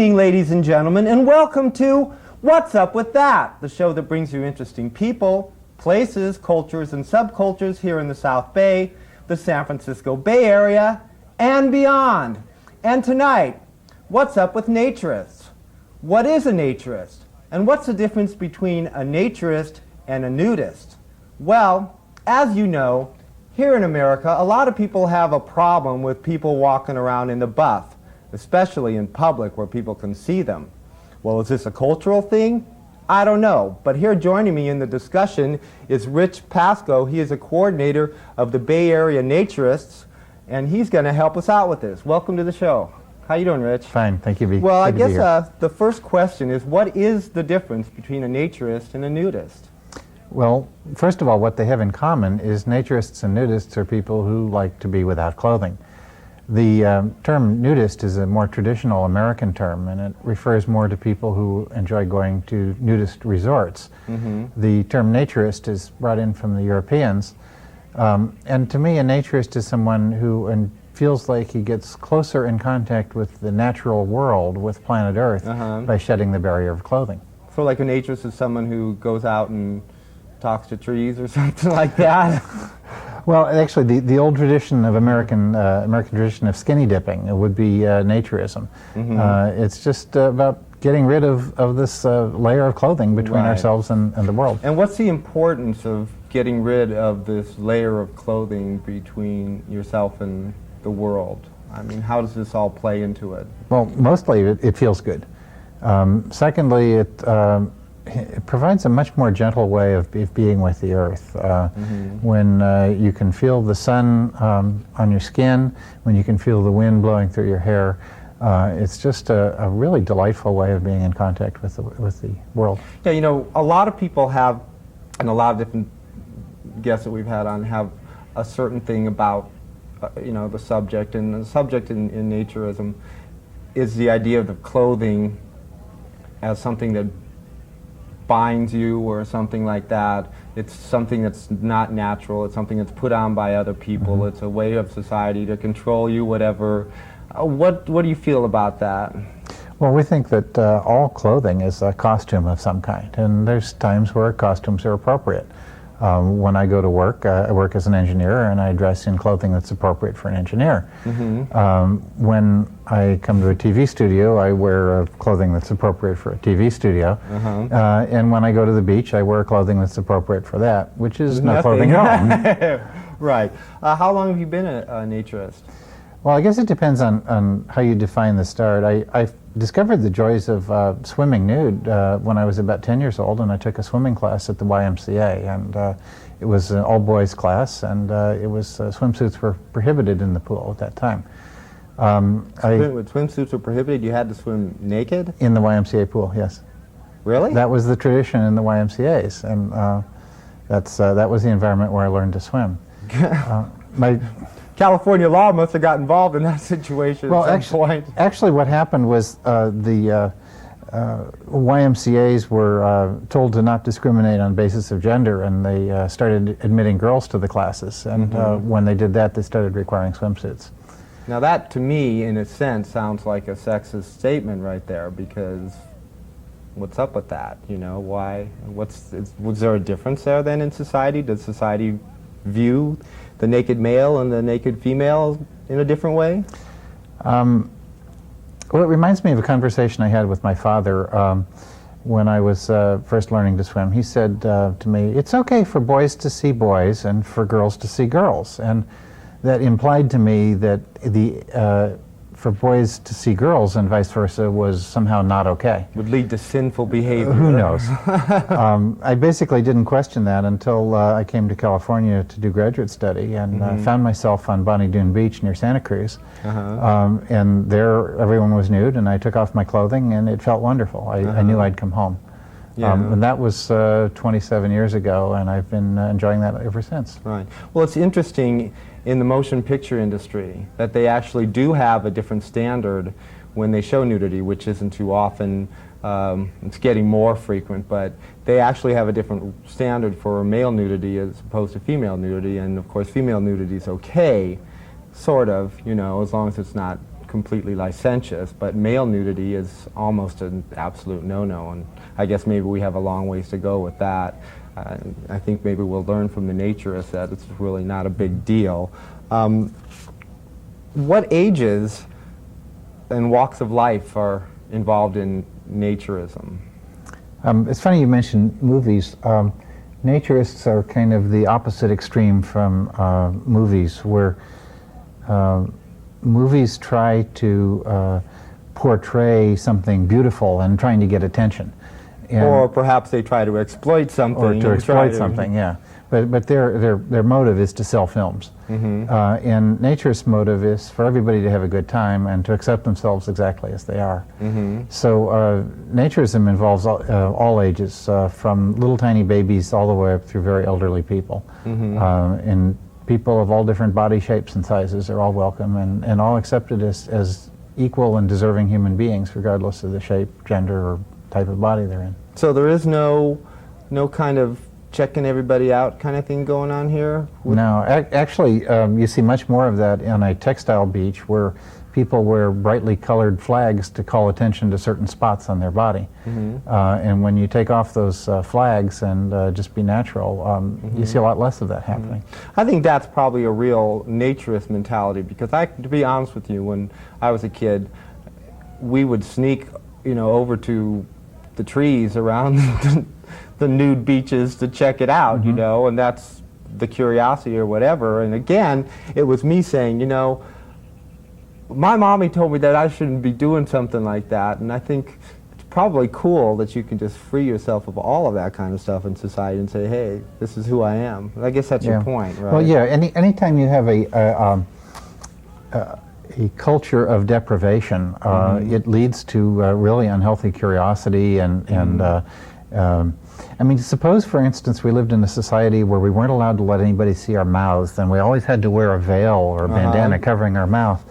evening, ladies and gentlemen, and welcome to What's Up With That, the show that brings you interesting people, places, cultures, and subcultures here in the South Bay, the San Francisco Bay Area, and beyond. And tonight, what's up with naturists? What is a naturist? And what's the difference between a naturist and a nudist? Well, as you know, here in America, a lot of people have a problem with people walking around in the buff, especially in public where people can see them. Well, is this a cultural thing? I don't know. But here joining me in the discussion is Rich Pasco. He is a coordinator of the Bay Area Naturists, and he's going to help us out with this. Welcome to the show. How you doing, Rich? Fine, thank you. Well, I guess the first question is, what is the difference between a naturist and a nudist? Well, first of all, what they have in common is naturists and nudists are people who like to be without clothing. The term nudist is a more traditional American term, and it refers more to people who enjoy going to nudist resorts. The term naturist is brought in from the Europeans, and to me a naturist is someone who feels like he gets closer in contact with the natural world, with planet Earth, by shedding the barrier of clothing. So like a naturist is someone who goes out and talks to trees or something like that? Well, actually, the old tradition of American tradition of skinny dipping would be naturism. It's just about getting rid of this layer of clothing between ourselves and the world. And what's the importance of getting rid of this layer of clothing between yourself and the world? I mean, how does this all play into it? Well, mostly it feels good. Secondly, it provides a much more gentle way of being with the earth. When you can feel the sun on your skin, when you can feel the wind blowing through your hair, it's just a really delightful way of being in contact with the world. Yeah, you know, a lot of people have, and a lot of different guests that we've had on have a certain thing about, you know, the subject. And the subject in naturism is the idea of the clothing as something that binds you or something like that. It's something that's not natural. It's something that's put on by other people. It's a way of society to control you, whatever. What do you feel about that? Well, we think that all clothing is a costume of some kind, and there's times where costumes are appropriate. When I go to work, I work as an engineer, and I dress in clothing that's appropriate for an engineer. When I come to a TV studio, I wear clothing that's appropriate for a TV studio. And when I go to the beach, I wear clothing that's appropriate for that, which is no clothing at all. Right. How long have you been a naturist? Well, I guess it depends on how you define the start. I discovered the joys of swimming nude when I was about 10 years old, and I took a swimming class at the YMCA, and it was an all-boys class, and it was swimsuits were prohibited in the pool at that time. When swimsuits were prohibited, you had to swim naked? In the YMCA pool, yes. Really? That was the tradition in the YMCA's, and that was the environment where I learned to swim. California law must have got involved in that situation at some point. Actually, what happened was the YMCA's were told to not discriminate on basis of gender, and they started admitting girls to the classes. And when they did that, they started requiring swimsuits. Now that, to me, in a sense, sounds like a sexist statement right there, because what's up with that? You know, why? Was there a difference there then in society? Does society view the naked male and the naked female in a different way? Well, it reminds me of a conversation I had with my father when I was first learning to swim. He said to me, "It's okay for boys to see boys and for girls to see girls." And that implied to me that for boys to see girls and vice versa was somehow not okay. Would lead to sinful behavior. Who knows? I basically didn't question that until I came to California to do graduate study, and found myself on Bonnie Doon Beach near Santa Cruz. And there everyone was nude, and I took off my clothing, and it felt wonderful. I knew I'd come home. And that was 27 years ago, and I've been enjoying that ever since. Right. Well, it's interesting in the motion picture industry that they actually do have a different standard when they show nudity, which isn't too often. It's getting more frequent, but they actually have a different standard for male nudity as opposed to female nudity. And of course, female nudity is okay, sort of, you know, as long as it's not completely licentious, but male nudity is almost an absolute no-no, and I guess maybe we have a long ways to go with that. I think maybe we'll learn from the naturists that it's really not a big deal. What ages and walks of life are involved in naturism? It's funny you mentioned movies. Naturists are kind of the opposite extreme from movies, where movies try to portray something beautiful and trying to get attention. Or perhaps they try to exploit something. Or to exploit something, yeah. But their motive is to sell films. And nature's motive is for everybody to have a good time and to accept themselves exactly as they are. So naturism involves all ages, from little tiny babies all the way up through very elderly people. And people of all different body shapes and sizes are all welcome and all accepted as equal and deserving human beings, regardless of the shape, gender, or type of body they're in. So there is no kind of checking everybody out kind of thing going on here? No, actually, you see much more of that on a textile beach where people wear brightly colored flags to call attention to certain spots on their body. And when you take off those flags and just be natural, you see a lot less of that happening. I think that's probably a real naturist mentality, because to be honest with you, when I was a kid, we would sneak, over to the trees around the nude beaches to check it out, and that's the curiosity or whatever. And again, it was me saying, my mommy told me that I shouldn't be doing something like that, and I think it's probably cool that you can just free yourself of all of that kind of stuff in society and say, hey, this is who I am. I guess that's your point, right? Well, yeah, anytime you have a culture of deprivation, it leads to really unhealthy curiosity and I mean, suppose, for instance, we lived in a society where we weren't allowed to let anybody see our mouths, and we always had to wear a veil or a bandana covering our mouth.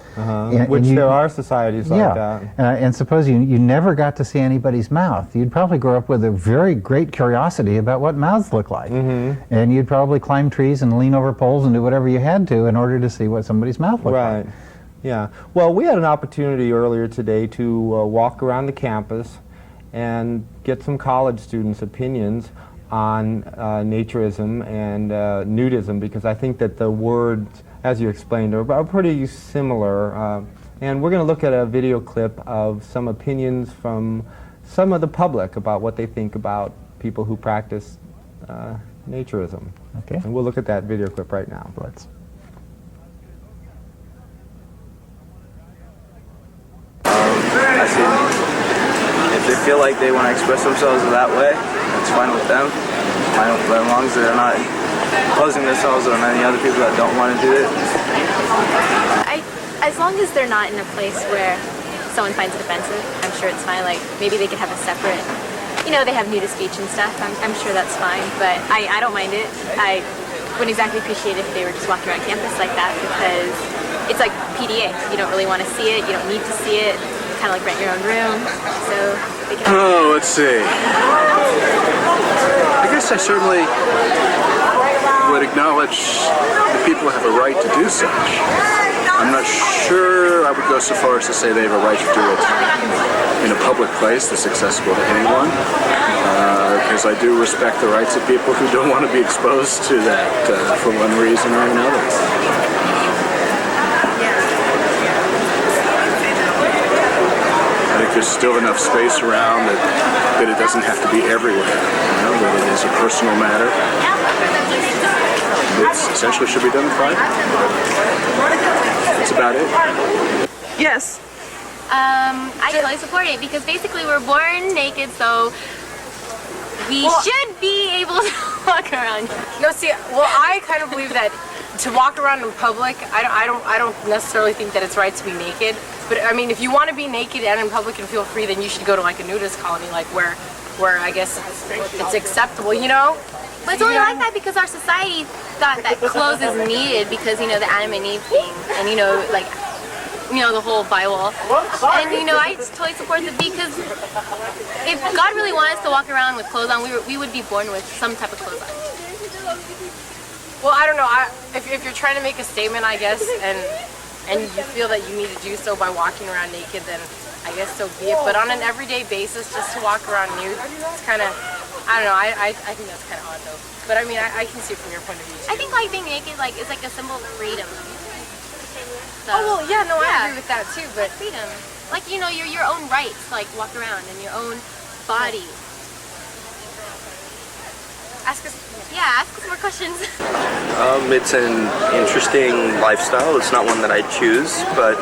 Which there are societies like that. And suppose you never got to see anybody's mouth. You'd probably grow up with a very great curiosity about what mouths look like. And you'd probably climb trees and lean over poles and do whatever you had to in order to see what somebody's mouth looked like. Right. Yeah. Well, we had an opportunity earlier today to walk around the campus and get some college students' opinions on naturism and nudism, because I think that the words, as you explained, are pretty similar. And we're going to look at a video clip of some opinions from some of the public about what they think about people who practice naturism. Okay. And we'll look at that video clip right now. Let's. If they feel like they want to express themselves that way, it's fine with them. As long as they're not opposing themselves on any other people that don't want to do it. As long as they're not in a place where someone finds it offensive, I'm sure it's fine. Like, maybe they could have a separate, they have nudist beach and stuff. I'm sure that's fine, but I don't mind it. I wouldn't exactly appreciate it if they were just walking around campus like that, because it's like PDA. You don't really want to see it. You don't need to see it. Kind of like rent your own room, so they can... let's see. I guess I certainly would acknowledge that people have a right to do such. I'm not sure I would go so far as to say they have a right to do it in a public place that's accessible to anyone, because I do respect the rights of people who don't want to be exposed to that for one reason or another. There's still enough space around that it doesn't have to be everywhere, that it is a personal matter. It essentially should be done in private. That's about it. Yes. I totally support it, because basically we're born naked, so we should be able to walk around. No, see, I kind of believe that to walk around in public, I don't necessarily think that it's right to be naked. But I mean, if you want to be naked and in public and feel free, then you should go to like a nudist colony, like where I guess it's acceptable, But it's only like that because our society thought that clothes is needed because, the Adam and Eve thing, and the whole Bible. And I just totally support the because if God really wanted us to walk around with clothes on, we would be born with some type of clothes on. Well, I don't know. If you're trying to make a statement, I guess, and and you feel that you need to do so by walking around naked, then I guess so be it. But on an everyday basis, just to walk around nude, it's kind of, I don't know, I think that's kind of odd though. But I mean, I can see it from your point of view too. I think like being naked like is like a symbol of freedom. So, Oh well, yeah, no, I yeah. agree with that too. But Freedom. Like, you know, your own rights, like walk around in your own body. Ask us more questions. It's an interesting lifestyle. It's not one that I choose, but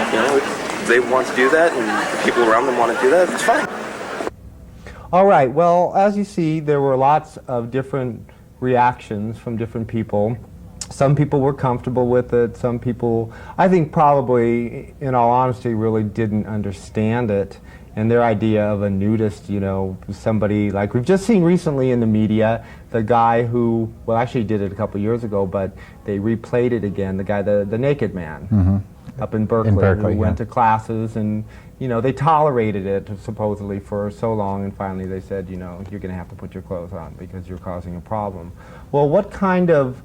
you know, if they want to do that and the people around them want to do that, it's fine. All right, well, as you see, there were lots of different reactions from different people. Some people were comfortable with it. Some people, I think probably, in all honesty, really didn't understand it. And their idea of a nudist, you know, somebody like we've just seen recently in the media, the guy who, well, actually did it a couple years ago, but they replayed it again, the guy, the naked man, up in Berkeley, who went to classes, and, you know, they tolerated it supposedly for so long, and finally they said, you know, you're going to have to put your clothes on because you're causing a problem. Well, what kind of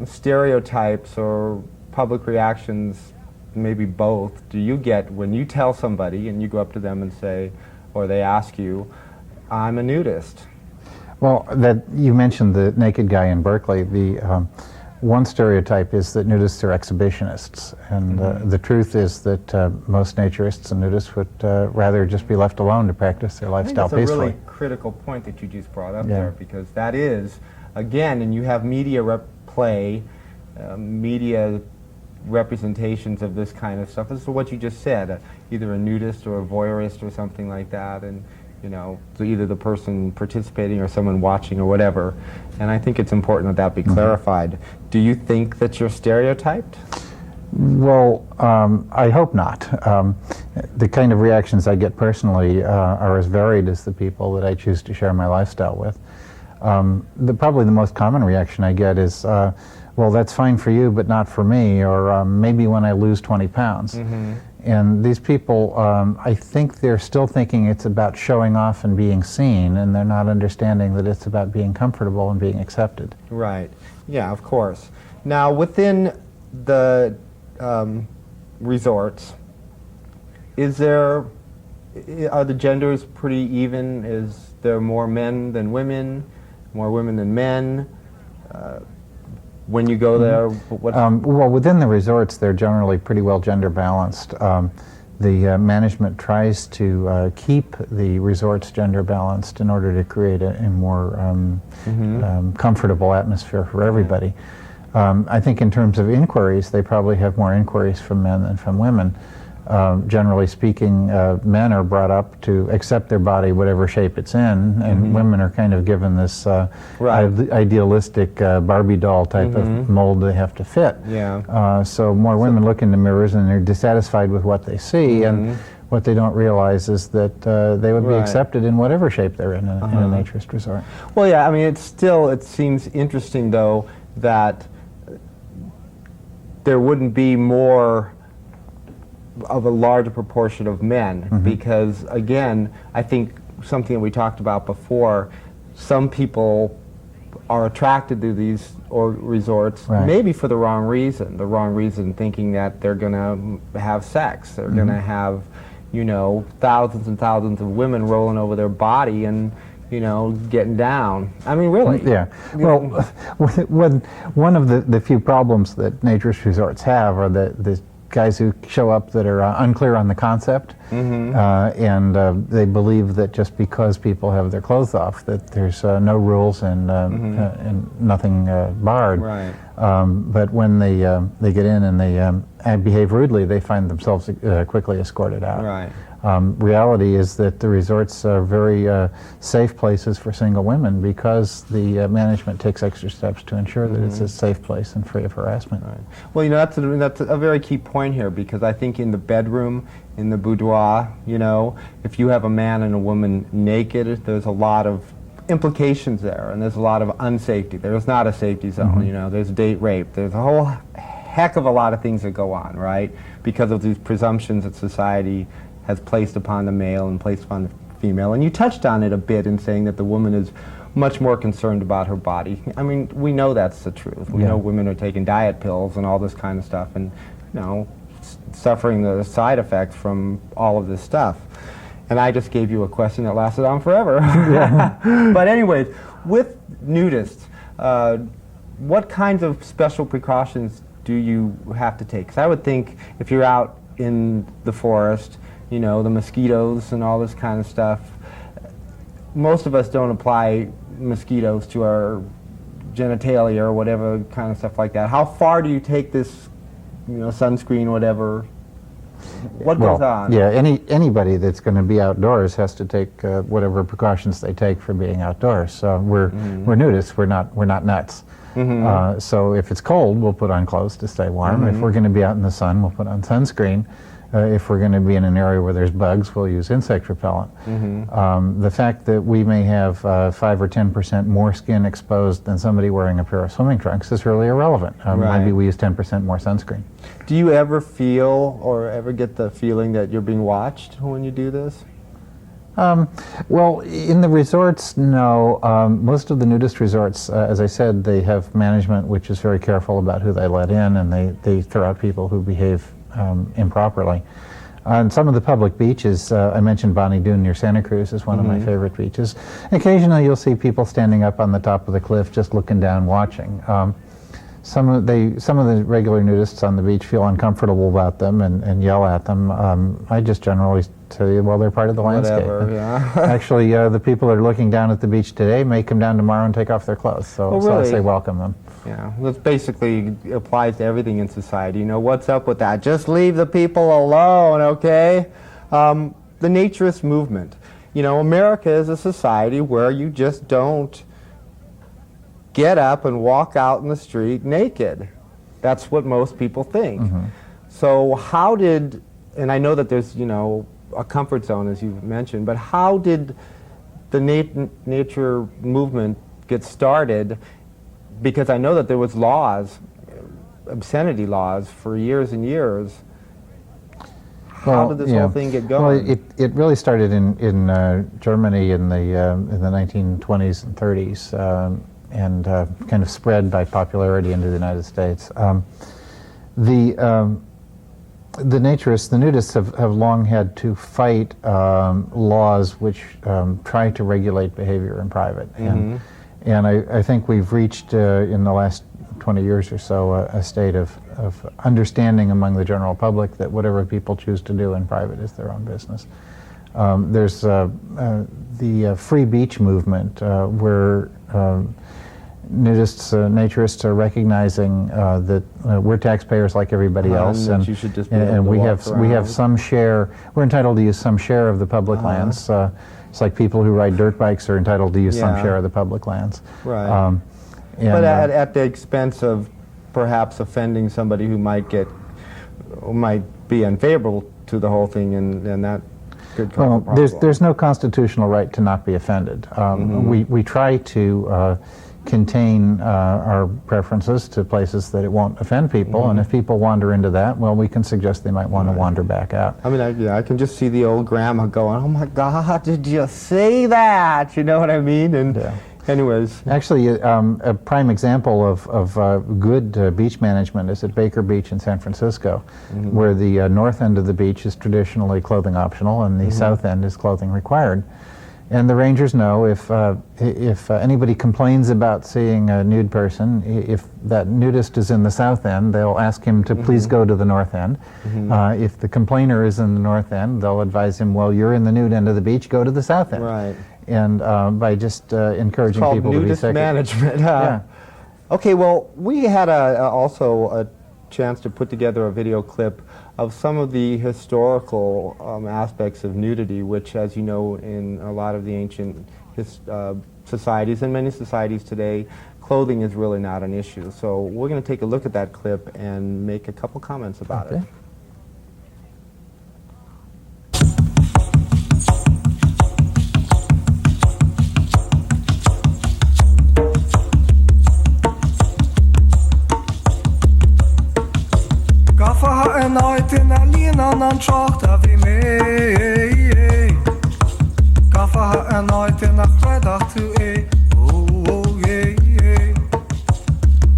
stereotypes or public reactions, maybe both, do you get when you tell somebody and you go up to them and say, or they ask you, I'm a nudist? Well, that you mentioned the naked guy in Berkeley. The one stereotype is that nudists are exhibitionists, and the truth is that most naturists and nudists would rather just be left alone to practice their lifestyle peacefully. That's a really critical point that you just brought up there, because that is, again, and you have media media representations of this kind of stuff. This is what you just said, either a nudist or a voyeurist or something like that, and you know, so either the person participating or someone watching or whatever. And I think it's important that that be clarified. Do you think that you're stereotyped? Well, I hope not. The kind of reactions I get personally are as varied as the people that I choose to share my lifestyle with. Probably the most common reaction I get is, well, that's fine for you, but not for me, or maybe when I lose 20 pounds. And these people, I think they're still thinking it's about showing off and being seen, and they're not understanding that it's about being comfortable and being accepted. Right. Yeah, of course. Now, within the resorts, are the genders pretty even? Is there more men than women, more women than men? When you go there, well, within the resorts, they're generally pretty well gender balanced. The management tries to keep the resorts gender balanced in order to create a more comfortable atmosphere for everybody. I think in terms of inquiries, they probably have more inquiries from men than from women. Generally speaking, men are brought up to accept their body whatever shape it's in, and women are kind of given this idealistic Barbie doll type of mold they have to fit. So more women look in the mirrors and they're dissatisfied with what they see, and what they don't realize is that they would be accepted in whatever shape they're in a naturist resort. Well, yeah, I mean, it seems interesting, though, that there wouldn't be more of a larger proportion of men, because again, I think something that we talked about before, some people are attracted to these resorts maybe for the wrong reason, thinking that they're going to have sex, they're going to have, you know, thousands and thousands of women rolling over their body and, you know, getting down. I mean, really. Yeah. Well, one of the few problems that naturist resorts have are the guys who show up that are unclear on the concept, and they believe that just because people have their clothes off, that there's no rules and nothing barred. But when they get in and they behave rudely, they find themselves quickly escorted out. Reality is that the resorts are very safe places for single women, because the management takes extra steps to ensure that it's a safe place and free of harassment. Well, you know, that's a very key point here, because I think in the bedroom, in the boudoir, you know, if you have a man and a woman naked, there's a lot of implications there, and there's a lot of unsafety. There's not a safety zone, you know, there's date rape, there's a whole heck of a lot of things that go on, right, because of these presumptions that society has placed upon the male and placed upon the female. And you touched on it a bit in saying that the woman is much more concerned about her body. I mean, we know that's the truth. We know women are taking diet pills and all this kind of stuff, and suffering the side effects from all of this stuff. And I just gave you a question that lasted on forever. But anyways, with nudists, what kinds of special precautions do you have to take? Because I would think if you're out in the forest, the mosquitoes and all this kind of stuff, most of us don't apply mosquitoes to our genitalia or whatever kind of stuff like that. How far do you take this, sunscreen, whatever? What goes on? Yeah, anybody that's going to be outdoors has to take whatever precautions they take for being outdoors. So we're nudists. We're not nuts. So if it's cold, we'll put on clothes to stay warm. If we're going to be out in the sun, we'll put on sunscreen. If we're going to be in an area where there's bugs, we'll use insect repellent. The fact that we may have 5 or 10% more skin exposed than somebody wearing a pair of swimming trunks is really irrelevant. Maybe we use 10% more sunscreen. Do you ever feel or ever get the feeling that you're being watched when you do this? Well, in the resorts, no. Most of the nudist resorts, as I said, they have management which is very careful about who they let in, and they throw out people who behave improperly. On some of the public beaches, I mentioned Bonnie Doon near Santa Cruz is one of my favorite beaches. Occasionally you'll see people standing up on the top of the cliff just looking down watching. Some of the regular nudists on the beach feel uncomfortable about them and yell at them. I just generally say, well, they're part of the landscape. Whatever, yeah. Actually, the people that are looking down at the beach today may come down tomorrow and take off their clothes. So, so I say welcome them. Yeah, that basically applies to everything in society. What's up with that? Just leave the people alone, okay? The naturist movement. America is a society where you just don't get up and walk out in the street naked. That's what most people think. So how did, and I know that there's, a comfort zone, as you've mentioned, but how did the nature movement get started? Because I know that there was laws, obscenity laws, for years and years. How did this whole thing get going? Well, it really started in Germany in the 1920s and 30s. And kind of spread by popularity into the United States. The naturists, the nudists have long had to fight laws which try to regulate behavior in private. And I think we've reached, in the last 20 years or so, a state of understanding among the general public that whatever people choose to do in private is their own business. There's the free beach movement where nudists, naturists are recognizing that we're taxpayers like everybody else, and you should just be and we have some share. We're entitled to use some share of the public lands. It's like people who ride dirt bikes are entitled to use some share of the public lands. Right. But at the expense of perhaps offending somebody who might be unfavorable to the whole thing, and that could cause a problem. There's no constitutional right to not be offended. We try to contain our preferences to places that it won't offend people, and if people wander into that, well, we can suggest they might want to wander back out. I mean, I can just see the old grandma going, "Oh my God, did you say that?" You know what I mean? And anyways, actually, a prime example of good beach management is at Baker Beach in San Francisco, where the north end of the beach is traditionally clothing optional, and the south end is clothing required. And the rangers know if anybody complains about seeing a nude person, if that nudist is in the south end, they'll ask him to please go to the north end. If the complainer is in the north end, they'll advise him, well, you're in the nude end of the beach, go to the south end. Right. And by just encouraging people to be nudist second. management. Yeah. Okay, well, we had also a chance to put together a video clip of some of the historical aspects of nudity, which, as you know, in a lot of the ancient societies and many societies today, clothing is really not an issue. So we're going to take a look at that clip and make a couple comments about it. Annan traktar vi med. Kaffe har en night in a fredag to a. Oh yeah.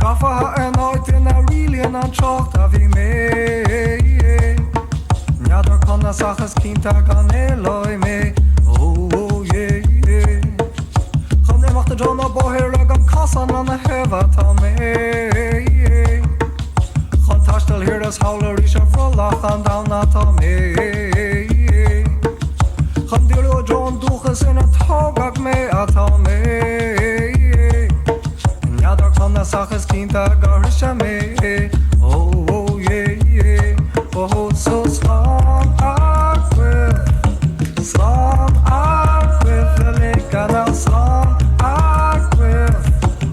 Kaffe har en night in a really annan traktar vi med. na sachas kinta gan eloi me. Oh yeah yeah. Kan de macht de John boher gan kassan an heva ta me. Kan tastel hier das hauler is verlach an down na ta me. Kan de John duches in a togak me ata me. Ja da kan na sachas kinta garisha me. Oh yeah yeah. Oh so slam aquif, slam aquif, lekana slam aquif.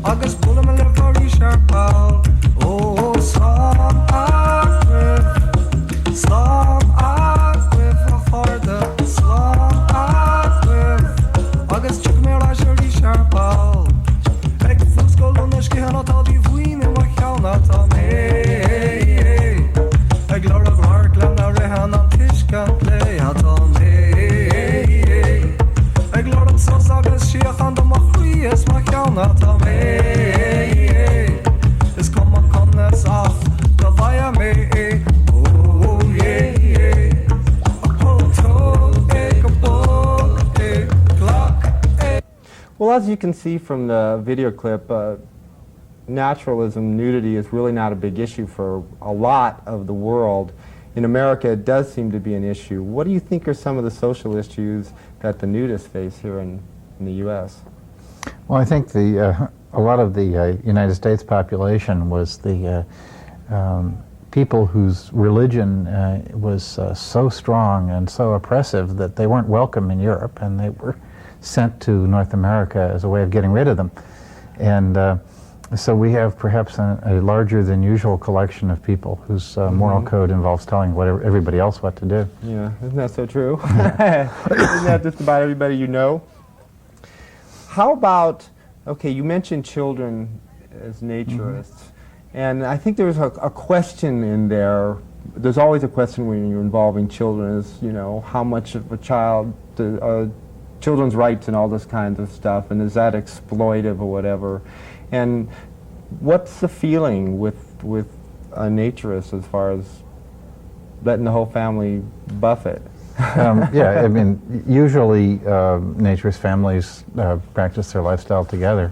Agus pull me le very sharp ball. Oh slam aquif, for the slam aquif. Agus check me la very sharp ball. Ek fuskol on the hana ta di vuine wa hana ta me. Ek lorg hark landa rehan an tishkan play hat on me. Ek lorg so sagas shia han da machries ma hana ta me. Es kom man kan es ach da vaya me. Oh yeah yeah. Well, as you can see from the video clip, naturalism, nudity is really not a big issue for a lot of the world. In America, it does seem to be an issue. What do you think are some of the social issues that the nudists face here in the U.S.? Well, I think a lot of the United States population was the people whose religion was so strong and so oppressive that they weren't welcome in Europe, and they were sent to North America as a way of getting rid of them. And so we have perhaps a larger than usual collection of people whose moral code involves telling everybody else what to do. Yeah, isn't that so true? Isn't that just about everybody you know? How about, okay, you mentioned children as naturists, and I think there's a question in there. There's always a question when you're involving children is, you know, how much of a child, children's rights and all this kinds of stuff, and is that exploitive or whatever? And what's the feeling with a naturist as far as letting the whole family buff it? Yeah, I mean, usually naturist families practice their lifestyle together.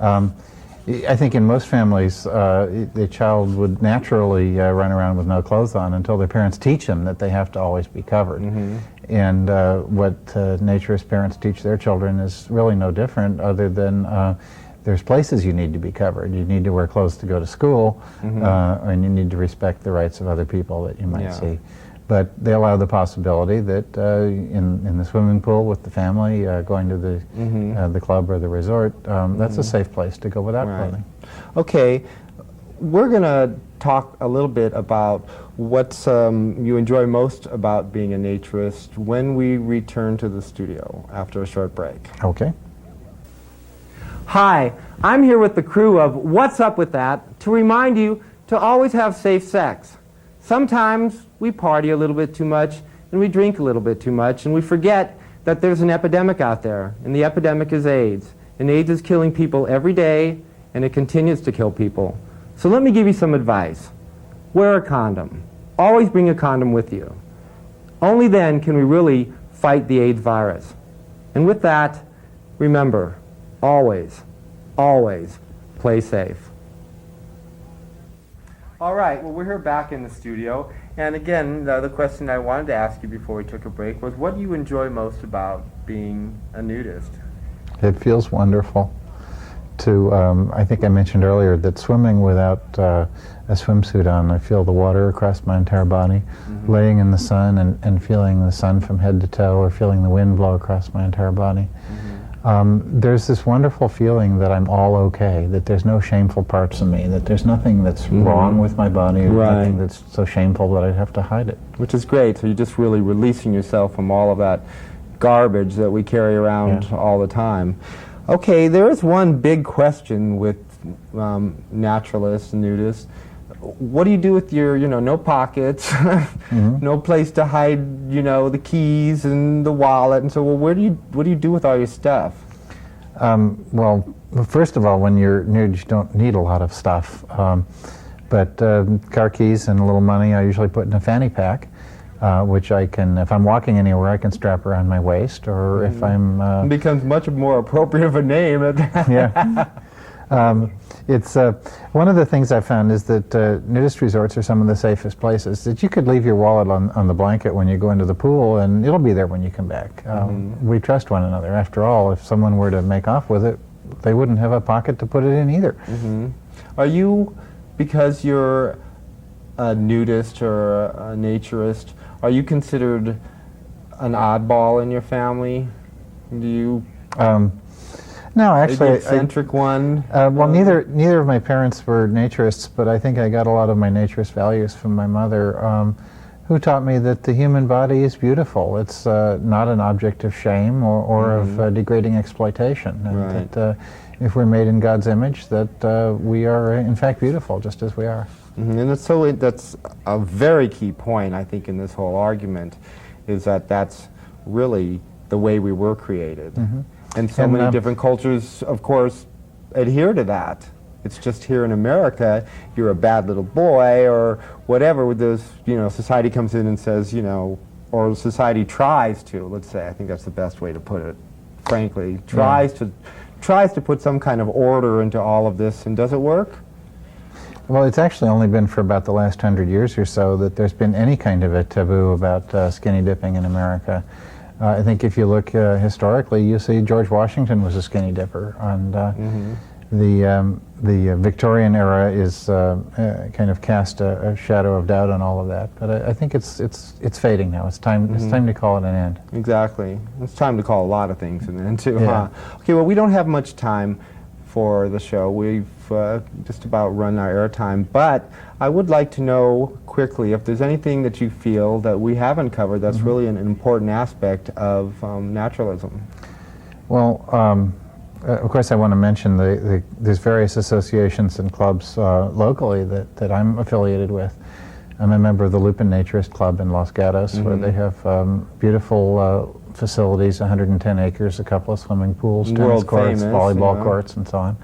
I think in most families, the child would naturally run around with no clothes on until their parents teach them that they have to always be covered. And what naturist parents teach their children is really no different, other than there's places you need to be covered. You need to wear clothes to go to school, and you need to respect the rights of other people that you might see. But they allow the possibility that in the swimming pool with the family, going to the club or the resort, that's a safe place to go without clothing. Okay, we're going to talk a little bit about what you enjoy most about being a naturist when we return to the studio after a short break. Okay. Hi, I'm here with the crew of What's Up With That to remind you to always have safe sex. Sometimes we party a little bit too much and we drink a little bit too much and we forget that there's an epidemic out there, and the epidemic is AIDS. And AIDS is killing people every day, and it continues to kill people. So let me give you some advice. Wear a condom. Always bring a condom with you. Only then can we really fight the AIDS virus. And with that, remember, always, always play safe. All right, well, we're here back in the studio. And again, the question I wanted to ask you before we took a break was, what do you enjoy most about being a nudist? It feels wonderful to, I think I mentioned earlier that swimming without a swimsuit on, I feel the water across my entire body, laying in the sun and feeling the sun from head to toe, or feeling the wind blow across my entire body. There's this wonderful feeling that I'm all okay, that there's no shameful parts of me, that there's nothing that's wrong with my body, or nothing that's so shameful that I'd have to hide it. Which is great, so you're just really releasing yourself from all of that garbage that we carry around all the time. Okay, there is one big question with naturalists and nudists. What do you do with your, no pockets, no place to hide, the keys and the wallet, and so, well, what do you do with all your stuff? Well, first of all, when you're nude, you don't need a lot of stuff. But car keys and a little money I usually put in a fanny pack. which I can, if I'm walking anywhere, I can strap around my waist, or if I'm... It becomes much more appropriate of a name. Yeah. It's one of the things I found is that nudist resorts are some of the safest places. That you could leave your wallet on the blanket when you go into the pool, and it'll be there when you come back. We trust one another. After all, if someone were to make off with it, they wouldn't have a pocket to put it in either. Are you, because you're a nudist or a naturist, are you considered an oddball in your family? Do you? No, actually, the eccentric one. Well, neither of my parents were naturists, but I think I got a lot of my naturist values from my mother, who taught me that the human body is beautiful. It's not an object of shame or of degrading exploitation, and that if we're made in God's image, that we are in fact beautiful, just as we are. And that's a very key point, I think, in this whole argument, is that that's really the way we were created. And so many different cultures, of course, adhere to that. It's just here in America, you're a bad little boy or whatever. With this, society comes in and says, or society tries to. Let's say, I think that's the best way to put it. Frankly, tries to put some kind of order into all of this, and does it work? Well, it's actually only been for about the last 100 years or so that there's been any kind of a taboo about skinny dipping in America. I think if you look historically, you see George Washington was a skinny dipper, and the Victorian era is kind of cast a shadow of doubt on all of that. But I think it's fading now. It's time. It's time to call it an end. Exactly. It's time to call a lot of things an end too. Huh? Okay. Well, we don't have much time for the show. We've just about run our airtime, but I would like to know quickly if there's anything that you feel that we haven't covered that's really an important aspect of naturalism. Well, of course I want to mention there's various associations and clubs locally that I'm affiliated with. I'm a member of the Lupin Naturist Club in Los Gatos, where they have beautiful facilities, 110 acres, a couple of swimming pools, tennis courts, volleyball courts, and so on.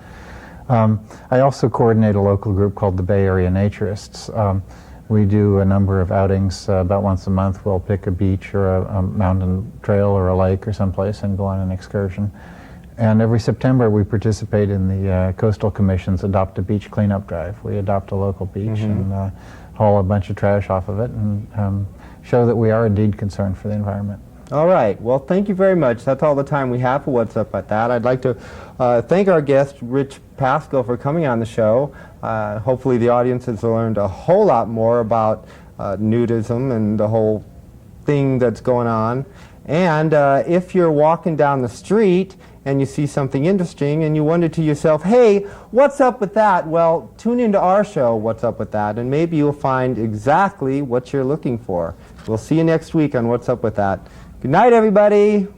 I also coordinate a local group called the Bay Area Naturists. We do a number of outings. About once a month we'll pick a beach or a mountain trail or a lake or someplace and go on an excursion. And every September we participate in the Coastal Commission's Adopt a Beach cleanup drive. We adopt a local beach and haul a bunch of trash off of it and show that we are indeed concerned for the environment. All right. Well, thank you very much. That's all the time we have for What's Up With That. I'd like to thank our guest, Rich Pasco, for coming on the show. Hopefully the audience has learned a whole lot more about nudism and the whole thing that's going on. And if you're walking down the street and you see something interesting and you wonder to yourself, hey, what's up with that? Well, tune into our show, What's Up With That, and maybe you'll find exactly what you're looking for. We'll see you next week on What's Up With That. Good night, everybody.